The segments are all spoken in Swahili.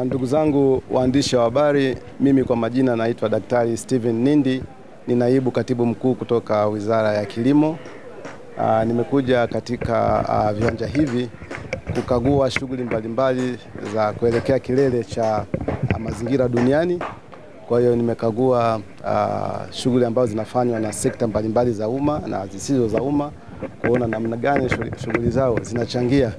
Ndugu zangu waandishi wa habari, mimi kwa majina naitwa Daktari Steven Nindi, ni naibu katibu mkuu kutoka Wizara ya Kilimo. Nimekuja katika viwanja hivi kukagua shughuli mbalimbali za kuelekea kilele cha mazingira duniani. Kwa hiyo nimekagua shughuli ambazo zinafanywa na sekta mbalimbali za umma na zisizo za umma, kuona namna gani shughuli zao zinachangia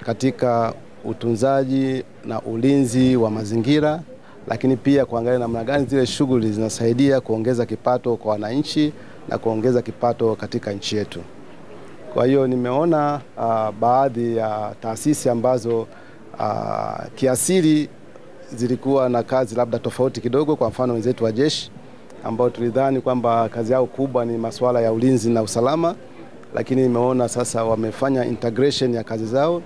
katika utunzaji na ulinzi wa mazingira, lakini pia kuangalia namna gani zile shughuli zinasaidia kuongeza kipato kwa wananchi na kuongeza kipato katika nchi yetu. Kwa hiyo nimeona baadhi ya taasisi ambazo kiasili zilikuwa na kazi labda tofauti kidogo, kwa mfano wenzetu wa jeshi ambao tulidhani kwamba kazi yao kubwa ni masuala ya ulinzi na usalama, lakini nimeona sasa wamefanya integration ya kazi zao.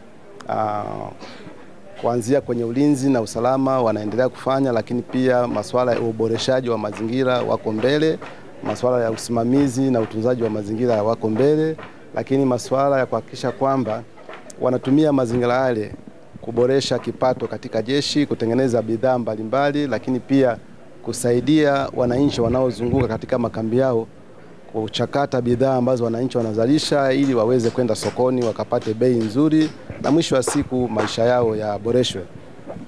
Kuanzia kwenye ulinzi na usalama wanaendelea kufanya, lakini pia masuala ya uboreshaji wa mazingira wako mbele, masuala ya usimamizi na utunzaji wa mazingira wako mbele, lakini masuala ya kuhakikisha kwamba wanatumia mazingira yale kuboresha kipato katika jeshi, kutengeneza bidhaa mbalimbali, lakini pia kusaidia wananchi wanaozunguka katika makambi yao kuchakata bidhaa ambazo wananchi wanazalisha ili waweze kwenda sokoni wakapate bei nzuri na mwisho wa siku maisha yao yaboreshwe.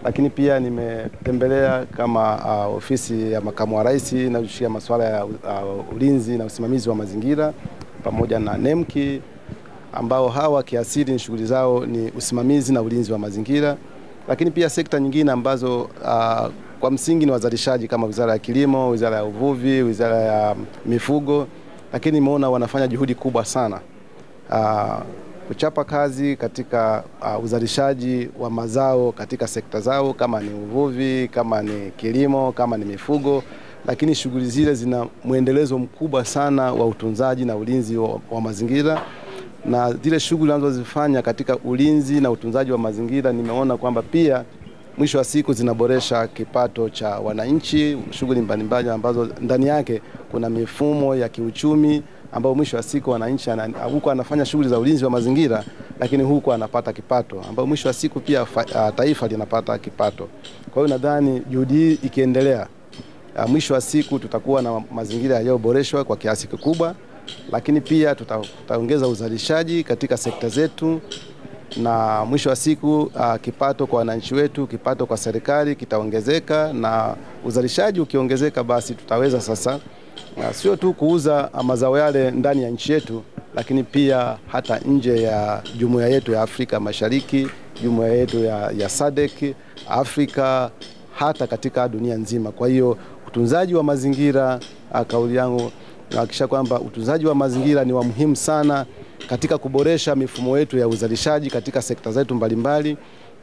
Lakini pia nimetembelea kama ofisi ya makamu wa rais inayoshughulikia masuala ya ulinzi na usimamizi wa mazingira pamoja na NEMKI, ambao hawa kiasili ni shughuli zao ni usimamizi na ulinzi wa mazingira, lakini pia sekta nyingine ambazo kwa msingi ni wazalishaji kama Wizara ya Kilimo, Wizara ya Uvuvi, Wizara ya Mifugo, lakini nimeona wanafanya juhudi kubwa sana kuchapa kazi katika uzalishaji wa mazao katika sekta zao, kama ni uvuvi, kama ni kilimo, kama ni mifugo, lakini shughuli zile zina muendelezo mkubwa sana wa utunzaji na ulinzi wa mazingira. Na zile shughuli wanazozifanya katika ulinzi na utunzaji wa mazingira, nimeona kwamba pia mwisho wa siku zinaboresha kipato cha wananchi, shughuli mbalimbali ambazo ndani yake kuna mifumo ya kiuchumi ambao mwisho wa siku wananchi huko anafanya shughuli za ulinzi wa mazingira, lakini huko anapata kipato ambao mwisho wa siku pia taifa linapata kipato. Kwa hiyo nadhani juhudi hii ikiendelea, mwisho wa siku tutakuwa na mazingira yaliyoboreshwa kwa kiasi kikubwa, lakini pia tutaongeza uzalishaji katika sekta zetu, na mwisho wa siku kipato kwa wananchi wetu, kipato kwa serikali kitaongezeka, na uzalishaji ukiongezeka basi tutaweza sasa sio tu kuuza mazao yale ndani ya nchi yetu, lakini pia hata nje ya jumuiya yetu ya Afrika Mashariki, jumuiya yetu ya SADC, Afrika, hata katika dunia nzima. Kwa hiyo utunzaji wa mazingira, kauli yangu nahakikisha kwamba utunzaji wa mazingira ni wa muhimu sana katika kuboresha mifumo yetu ya uzalishaji katika sekta zetu mbalimbali,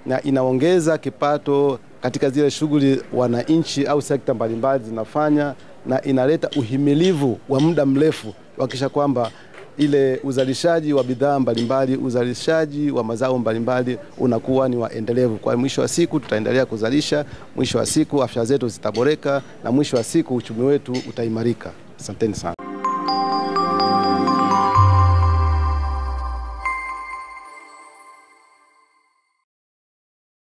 na inaongeza kipato katika zile shughuli wananchi au sekta mbalimbali zinafanya, na inaleta uhimilivu wa muda mrefu kuhakikisha kwamba ile uzalishaji wa bidhaa mbalimbali, uzalishaji wa mazao mbalimbali unakuwa ni waendelevu. Kwa mwisho wa siku tutaendelea kuzalisha, mwisho wa siku afya zetu zitaboreka, na mwisho wa siku uchumi wetu utaimarika. Asanteni sana.